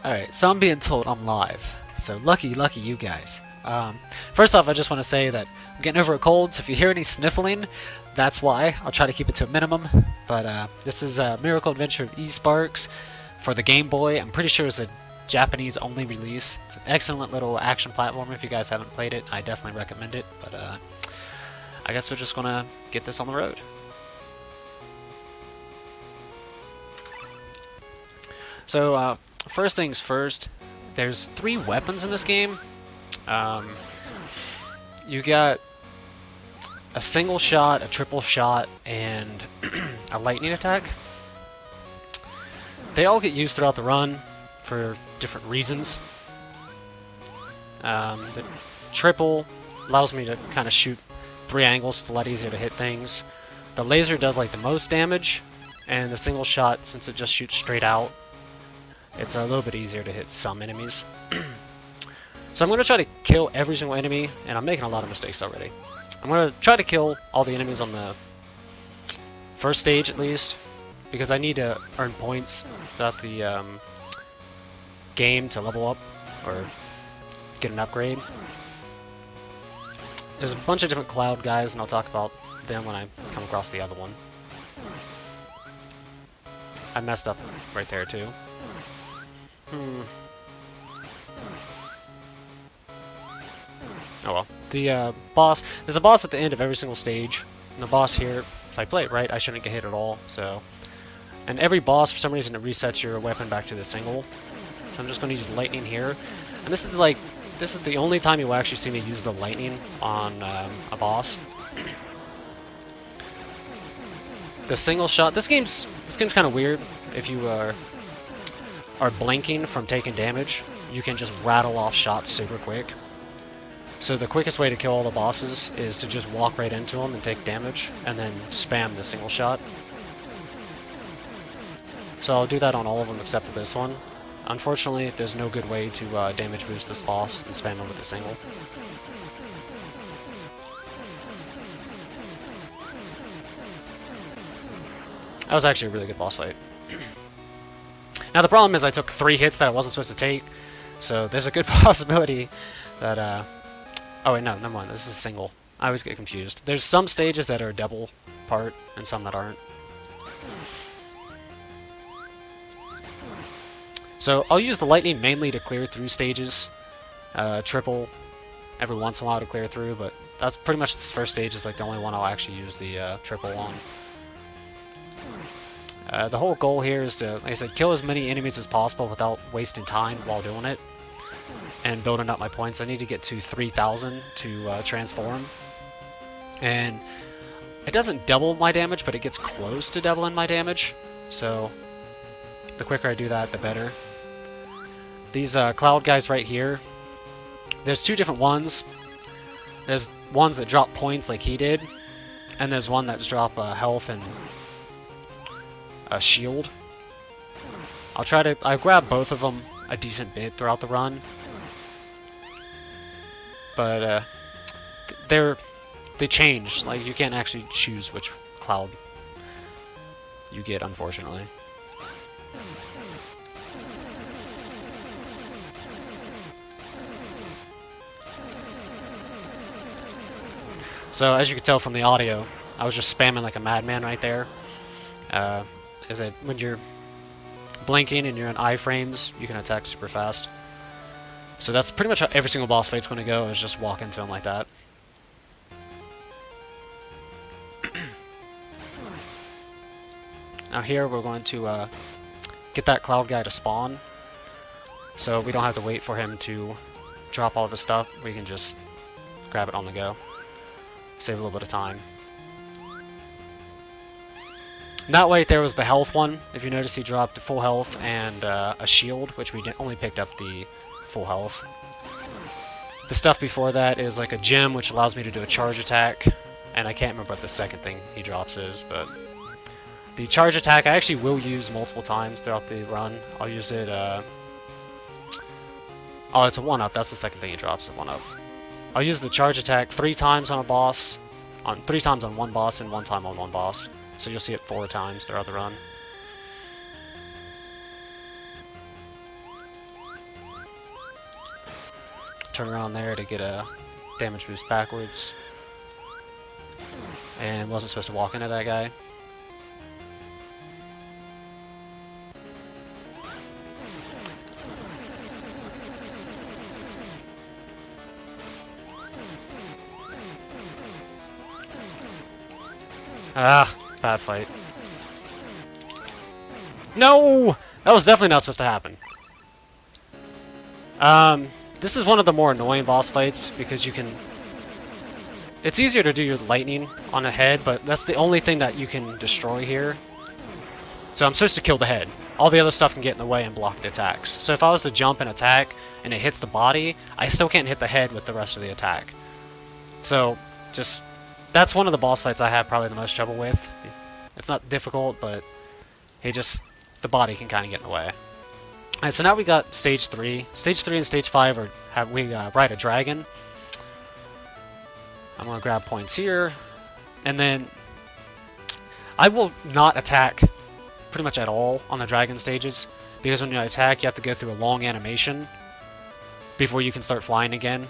Alright, so I'm being told I'm live. So lucky you guys. First off, I just want to say that I'm getting over a cold, so if you hear any sniffling, that's why. I'll try to keep it to a minimum. But this is a Miracle Adventure of Esparks for the Game Boy. I'm pretty sure it's a Japanese only release. It's an excellent little action platformer. If you guys haven't played it, I definitely recommend it. But I guess we're just gonna get this on the road. So first things first, there's 3 weapons in this game. You got a single shot, a triple shot, and a lightning attack. They all get used throughout the run for different reasons. The triple allows me to kind of shoot 3 angles. It's a lot easier to hit things. The laser does like the most damage, and the single shot, since it just shoots straight out, it's a little bit easier to hit some enemies. So I'm going to try to kill every single enemy, and I'm making a lot of mistakes already. I'm going to try to kill all the enemies on the first stage at least, because I need to earn points throughout the game to level up or get an upgrade. There's a bunch of different cloud guys, and I'll talk about them when I come across the other one. I messed up right there too. Oh well. The boss, there's a boss at the end of every single stage, and the boss here, if I play it right, I shouldn't get hit at all, so. And every boss, for some reason, it resets your weapon back to the single. So I'm just going to use lightning here. And this is the only time you'll actually see me use the lightning on a boss. The single shot, this game's kind of weird. If you are blinking from taking damage, you can just rattle off shots super quick. So the quickest way to kill all the bosses is to just walk right into them and take damage, and then spam the single shot. So I'll do that on all of them except for this one. Unfortunately, there's no good way to damage boost this boss and spam him with a single. That was actually a really good boss fight. Now the problem is I took 3 hits that I wasn't supposed to take, so there's a good possibility that oh wait, no, never mind, this is a single. I always get confused. There's some stages that are double part, and some that aren't. So I'll use the lightning mainly to clear through stages. Triple every once in a while to clear through, but that's pretty much this first stage is like the only one I'll actually use the triple on. The whole goal here is to, like I said, kill as many enemies as possible without wasting time while doing it. And building up my points. I need to get to 3,000 to transform. And it doesn't double my damage, but it gets close to doubling my damage. So the quicker I do that, the better. These cloud guys right here, there's 2 different ones. There's ones that drop points like he did, and there's one that drop health and a shield. I grab both of them a decent bit throughout the run. But they change. Like, you can't actually choose which cloud you get, unfortunately. So as you can tell from the audio, I was just spamming like a madman right there. When you're blinking and you're in iframes, you can attack super fast. So that's pretty much how every single boss fight's going to go, is just walk into him like that. Now here we're going to get that cloud guy to spawn, so we don't have to wait for him to drop all of his stuff. We can just grab it on the go. Save a little bit of time. And that way there was the health one. If you notice, he dropped full health and a shield, which we only picked up the full health. The stuff before that is like a gem, which allows me to do a charge attack, and I can't remember what the second thing he drops is, but the charge attack I actually will use multiple times throughout the run. I'll use it, oh, it's a 1-up, that's the second thing he drops, a 1-up. I'll use the charge attack 3 times on a boss, 3 times on one boss, and 1 time on one boss. So you'll see it 4 times throughout the run. turn around there to get a damage boost backwards. And wasn't supposed to walk into that guy. Ah, bad fight. No! That was definitely not supposed to happen. This is one of the more annoying boss fights because you can... It's easier to do your lightning on the head, but that's the only thing that you can destroy here. So I'm supposed to kill the head. All the other stuff can get in the way and block the attacks. So if I was to jump and attack and it hits the body, I still can't hit the head with the rest of the attack. So, just... That's one of the boss fights I have probably the most trouble with. It's not difficult, but the body can kind of get in the way. Alright, so now we got Stage 3. Stage 3 and Stage 5 we ride a dragon. I'm going to grab points here. And then I will not attack pretty much at all on the dragon stages, because when you attack, you have to go through a long animation before you can start flying again.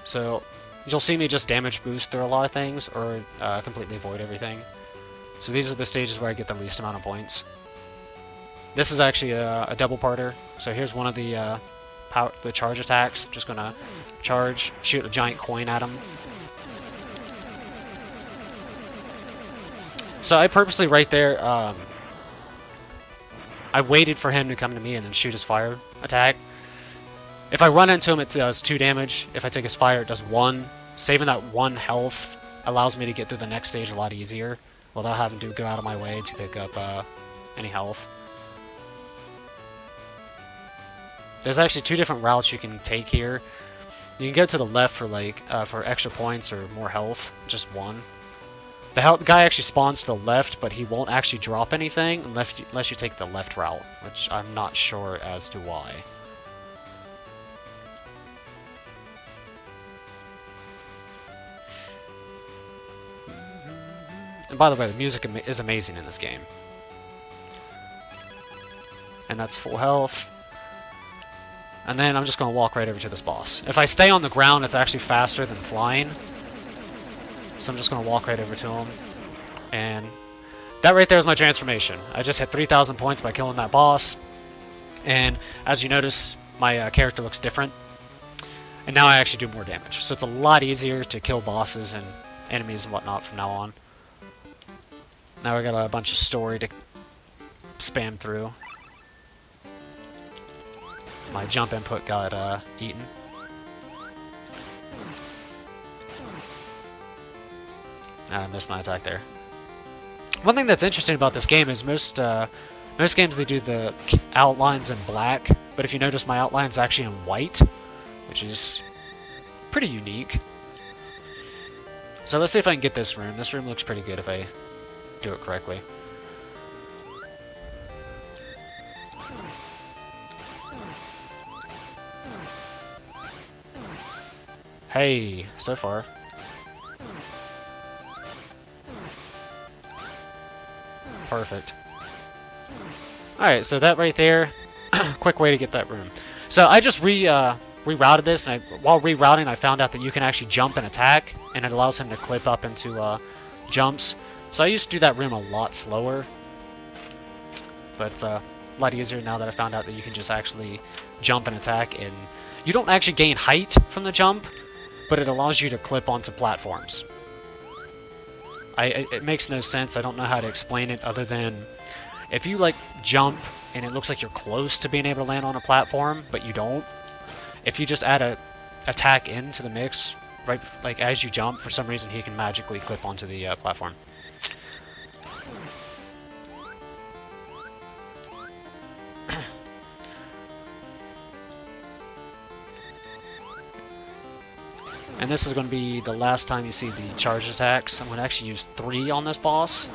So you'll see me just damage boost through a lot of things, or completely avoid everything. So these are the stages where I get the least amount of points. This is actually a double-parter. So here's one of the charge attacks. I'm just going to charge, shoot a giant coin at him. So I purposely, right there, I waited for him to come to me and then shoot his fire attack. If I run into him, it does 2 damage. If I take his fire, it does 1. Saving that 1 health allows me to get through the next stage a lot easier without having to go out of my way to pick up any health. There's actually 2 different routes you can take here. You can go to the left for for extra points or more health, just 1. The guy actually spawns to the left, but he won't actually drop anything unless you take the left route, which I'm not sure as to why. And by the way, the music is amazing in this game. And that's full health. And then I'm just going to walk right over to this boss. If I stay on the ground, it's actually faster than flying. So I'm just going to walk right over to him. And that right there is my transformation. I just hit 3,000 points by killing that boss. And as you notice, my character looks different. And now I actually do more damage. So it's a lot easier to kill bosses and enemies and whatnot from now on. Now we got a bunch of story to spam through. My jump input got eaten. I missed my attack there. One thing that's interesting about this game is most games they do the outlines in black, but if you notice my outline's actually in white, which is pretty unique. So let's see if I can get this room. This room looks pretty good if I do it correctly. Hey, so far. Perfect. Alright, so that right there, quick way to get that room. So I just rerouted this, and while rerouting I found out that you can actually jump and attack, and it allows him to clip up into jumps. So I used to do that room a lot slower, but it's a lot easier now that I found out that you can just actually jump and attack, and you don't actually gain height from the jump, but it allows you to clip onto platforms. It makes no sense. I don't know how to explain it other than if you jump and it looks like you're close to being able to land on a platform, but you don't. If you just add a attack into the mix, right, as you jump, for some reason he can magically clip onto the platform. And this is going to be the last time you see the charge attacks. I'm going to actually use 3 on this boss.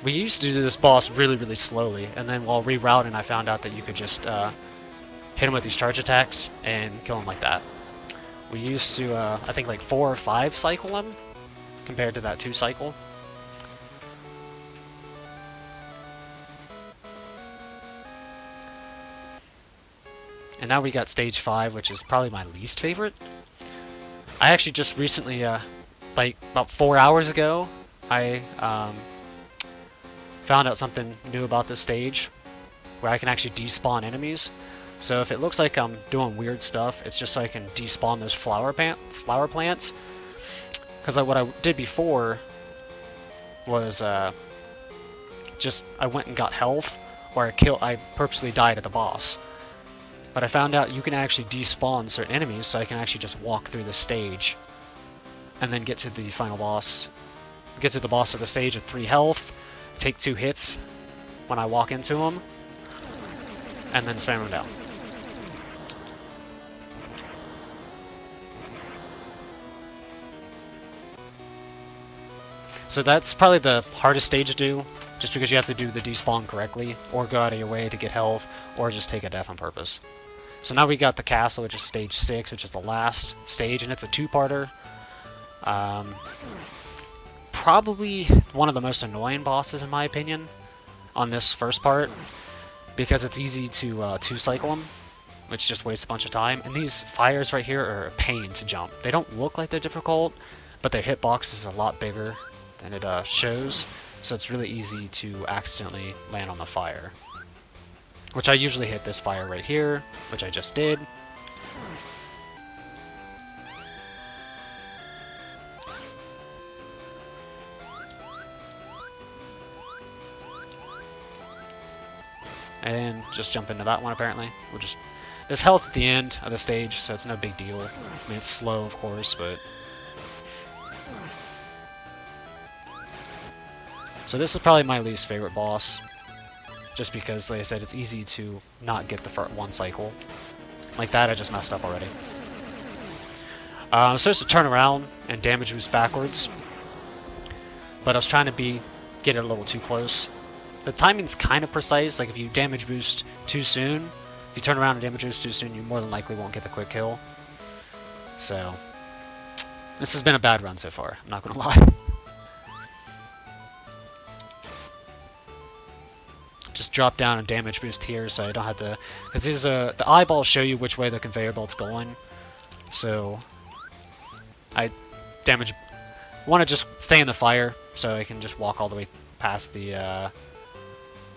We used to do this boss really, really slowly, and then while rerouting I found out that you could just hit him with these charge attacks and kill him like that. We used to, I think 4 or 5 cycle him, compared to that 2 cycle. And now we got stage 5, which is probably my least favorite. I actually just recently, like about 4 hours ago, I found out something new about this stage, where I can actually despawn enemies. So if it looks like I'm doing weird stuff, it's just so I can despawn those flower plants. Because what I did before was just I went and got health, or I purposely died at the boss. But I found out you can actually despawn certain enemies, so I can actually just walk through the stage and then get to the final boss. Get to the boss of the stage with 3 health, take 2 hits when I walk into him, and then spam him down. So that's probably the hardest stage to do, just because you have to do the despawn correctly, or go out of your way to get health, or just take a death on purpose. So now we got the castle, which is stage 6, which is the last stage, and it's a 2-parter. Probably one of the most annoying bosses, in my opinion, on this first part, because it's easy to 2-cycle them, which just wastes a bunch of time. And these fires right here are a pain to jump. They don't look like they're difficult, but their hitbox is a lot bigger than it shows, so it's really easy to accidentally land on the fire. Which I usually hit this fire right here, which I just did. And just jump into that one, apparently. There's health at the end of the stage, so it's no big deal. I mean, it's slow, of course, but... So this is probably my least favorite boss. Just because, like I said, it's easy to not get the one cycle. Like that, I just messed up already. I'm supposed to turn around and damage boost backwards. But I was trying to get it a little too close. The timing's kind of precise, like if you damage boost too soon, if you turn around and damage boost too soon, you more than likely won't get the quick kill. So, this has been a bad run so far, I'm not gonna lie. Just drop down and damage boost here so I don't have to, because these the eyeballs show you which way the conveyor belt's going. So, I want to just stay in the fire so I can just walk all the way past the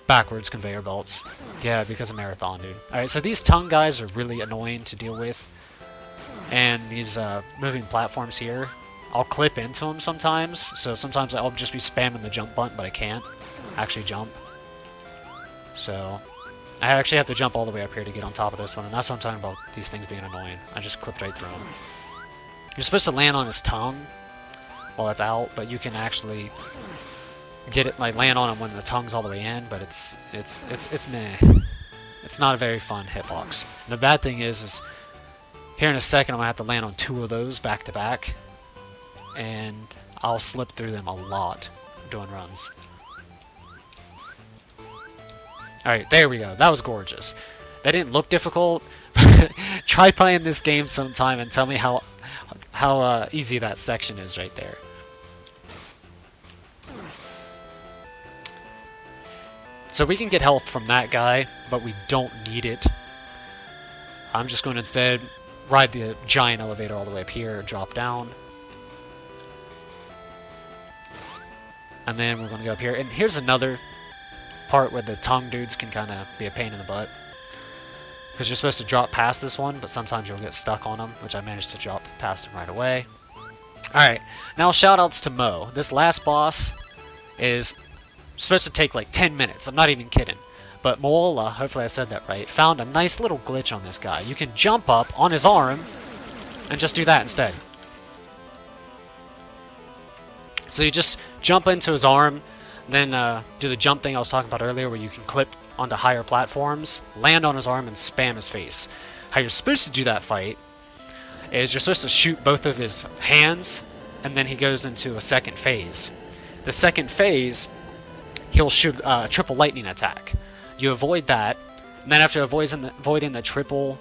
backwards conveyor belts. Yeah, because of Marathon, dude. Alright, so these tongue guys are really annoying to deal with. And these moving platforms here, I'll clip into them sometimes. So sometimes I'll just be spamming the jump button, but I can't actually jump. So I actually have to jump all the way up here to get on top of this one. And that's what I'm talking about, these things being annoying. I just clipped right through them. You're supposed to land on his tongue while it's out, but you can actually get it, like, land on him when the tongue's all the way in, but it's meh. It's not a very fun hitbox. And the bad thing is here in a second I'm gonna have to land on 2 of those back to back, and I'll slip through them a lot doing runs. Alright, there we go. That was gorgeous. That didn't look difficult. Try playing this game sometime and tell me how easy that section is right there. So we can get health from that guy, but we don't need it. I'm just going to instead ride the giant elevator all the way up here, drop down. And then we're going to go up here. And here's another part where the tongue dudes can kind of be a pain in the butt. Because you're supposed to drop past this one, but sometimes you'll get stuck on them, which I managed to drop past him right away. Alright, now shoutouts to Mo. This last boss is supposed to take like 10 minutes, I'm not even kidding. But Moola, hopefully I said that right, found a nice little glitch on this guy. You can jump up on his arm and just do that instead. So you just jump into his arm, then do the jump thing I was talking about earlier where you can clip onto higher platforms, land on his arm, and spam his face. How you're supposed to do that fight is you're supposed to shoot both of his hands, and then he goes into a second phase. The second phase, he'll shoot a triple lightning attack. You avoid that, and then after avoiding the triple